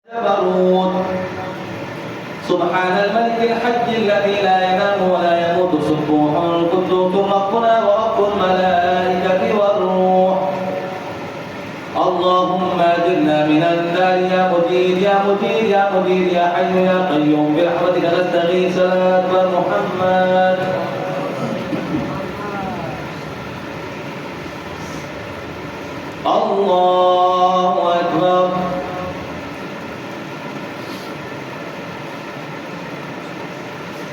جبروت سبحان الملك الحج الذي لا ينام ولا يموت سبوح قدوس ربنا ورب الملائكة والروح اللهم اجرنا من النار يا مجير يا مجير يا مجير يا حي يا قيوم برحمتك نستغيث صلاة محمد. الله أكبر.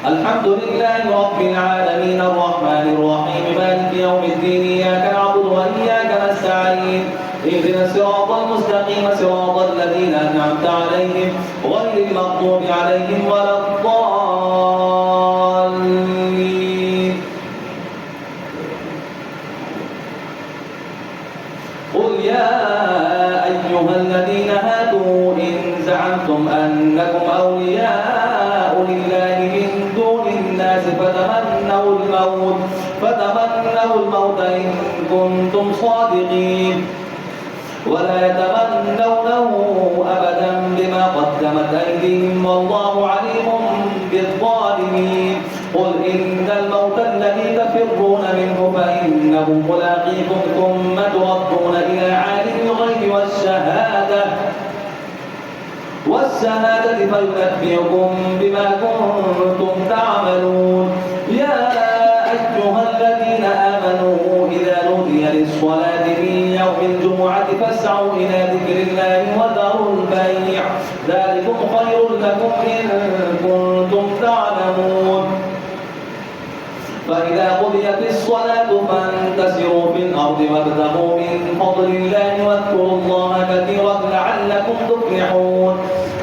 الحمد لله رب العالمين الرحمن الرحيم مالك يوم الدين إياك نعبد وإياك نستعين اهدنا الصراط المستقيم صراط الذين أنعمت عليهم غير المغضوب عليهم ولا الضالين. قل يا أيها الذين هادوا إن زعمتم أنكم أولياء لله من دون الناس فتمنوا الموت إن كنتم صادقين ولا يتمنونه أبدا بما قدمت أيديهم والله عليم بالظالمين. قل إن الموت الذي تفرون منه فإنه ملاقيكم ثم تردون إلى عالم الغيب والشهادة فينبئكم بما كنتم تعملون. يا أيها الذين آمنوا إذا نودي للصلاة من يوم الجمعة فاسعوا إلى ذكر الله وذروا البيع ذلكم خير لكم إن كنتم تعلمون. فإذا قضيت الصلاة فانتشروا في الأرض وابتغوا من فضل الله واذكروا الله كثيرا لعلكم تفلحون.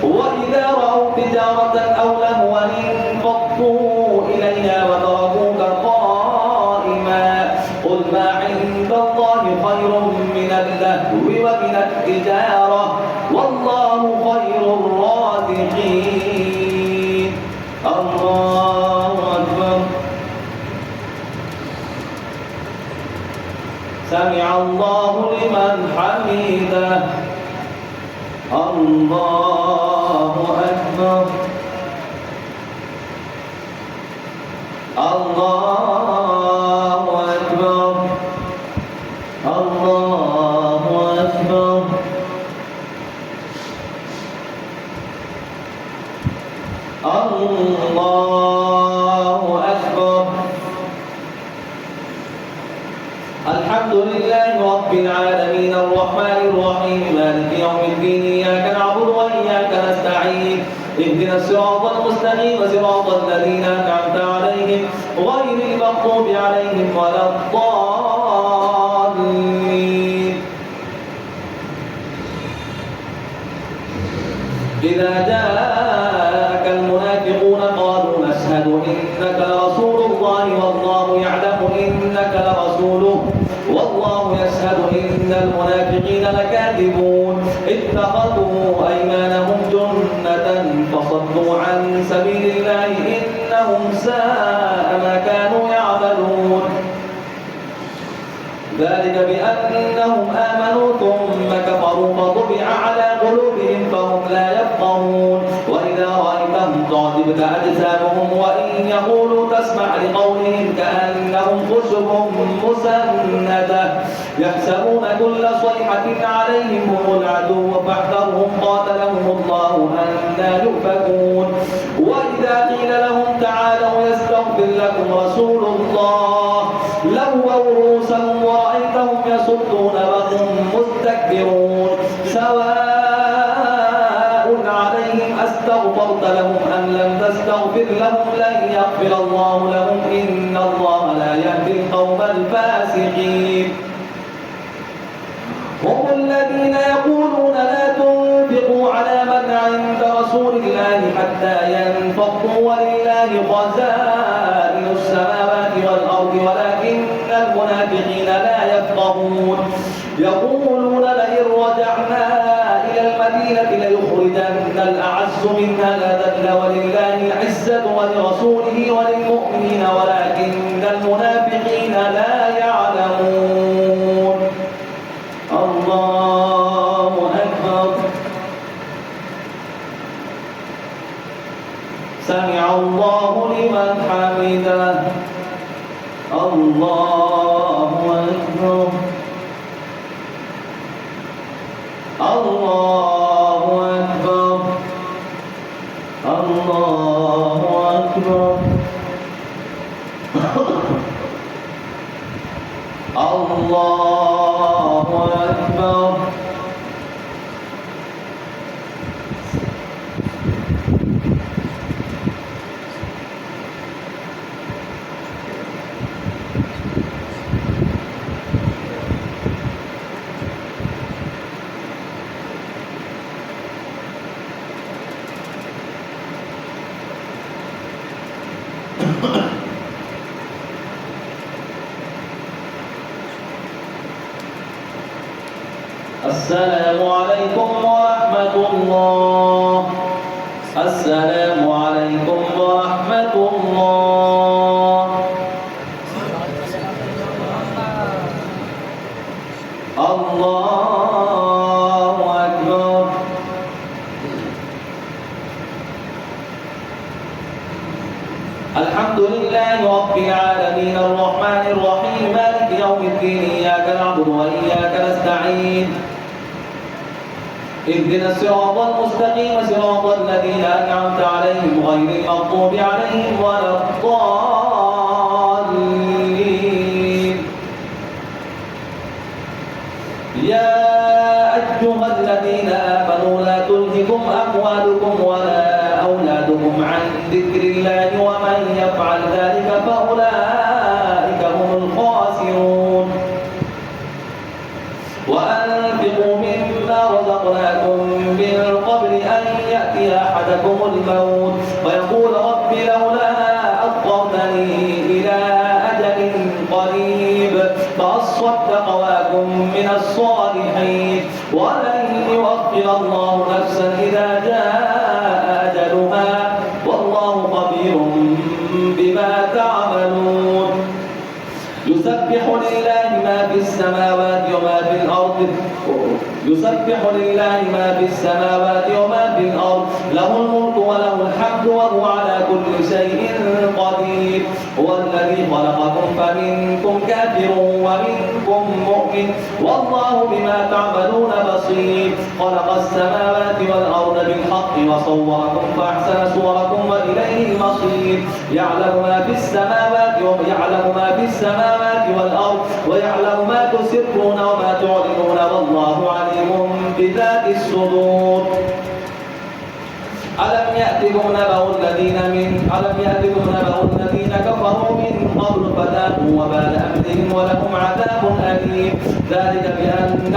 وإذا رأوا تجارة أو لهوا انفضوا إليها وتركوك قائما قل ما عند الله خير من اللهو ومن التجارة والله خير الرازقين. الله أكبر. سمع الله لمن حمده. الله أكبر. الله أكبر. الله أكبر. الله أكبر. الحمد لله رب العالمين الرحمن الرحيم مالك يوم الدين إياك نعبد وإياك نستعين اهدنا الصراط المستقيم صراط الذين أنعمت عليهم غير المغضوب عليهم ولا الضالين. إذا جاءك المنافقون قالوا نشهد إنك لرسول الله والله يعلم إنك لرسوله والله يشهد إن المنافقين لكاذبون اتخذوا أيمانهم جنة فصدوا عن سبيل الله إنهم ساء ما كانوا يعملون. ذلك بأنهم آمنوا ثم كفروا فطبع على قلوبهم فهم لا يفقهون. وإذا رأيتهم تعجبك أجسامهم وإن يقولوا تسمع لقولهم كأنهم خشب مسندة يحسبون كل صيحة عليهم هم العدو فاحذرهم قاتلهم الله أنى يؤفكون. وإذا قيل لهم تعالوا يستغفر لكم رسول الله لووا رؤوسهم ورأيتهم يصدون وهم مستكبرون. سواء عليهم أستغفرت لهم أم لم تستغفر لهم لن يغفر الله لهم إن الله لا يهدي القوم الفاسقين. هم الذين يقولون لا تنفقوا على من عند رسول الله حتى ينفضوا ولله خزائن السماوات والأرض ولكن المنافقين لا يفقهون. يقولون لئن رجعنا إلى المدينة ليخرجن الأعز منها الأذل ولله العزة ولرسوله وللمؤمنين ولكن المنافقين لا يعلمون. الله أكبر. سمع الله لمن حمده. الله أكبر. الله أكبر. الله أكبر. الله أكبر. السلام عليكم ورحمة الله. السلام عليكم ورحمة الله. الله أكبر. الحمد لله رب العالمين الرحمن الرحيم مالك يوم الدين إياك نعبد وإياك نستعين اهدنا الصراط المستقيم صراط الذين أنعمت عليهم غير المغضوب عليهم ولا الضالين. يا أيها الذين آمنوا لا تلهكم أموالكم ولا أولادكم عن ذكر الله ومن يفعل ذلك فأولئك هم الخاسرون. وأنفقوا مما رزقناكم من قبل أن يأتي أحدكم الموت ويقول رب لولا أخرتني إلى أجل قريب فأصدق وأكن من الصالحين ولن يؤخر الله نفسا إذا جاء أجلها والله خبير بما تعملون. يسبح لله ما في السماوات وما في الأرض. يسبح لله ما في السماوات وما في الأرض له الملك وله الحمد وهو على كل شيء قدير. هو الذي خلقكم فمنكم كافر ومنكم مؤمن والله بما تعملون بصير. خلق السماوات والأرض بالحق وصوركم فأحسن صوركم وإليه المصير. يعلم ما في السماوات والأرض ويعلم ما تسرون وما تعلنون والله عليم بذات الصدور. ألم يأتكم نبأ الذين كفروا من قبل فذاقوا وبال أمرهم ولهم عذاب أليم. ذلك بأنه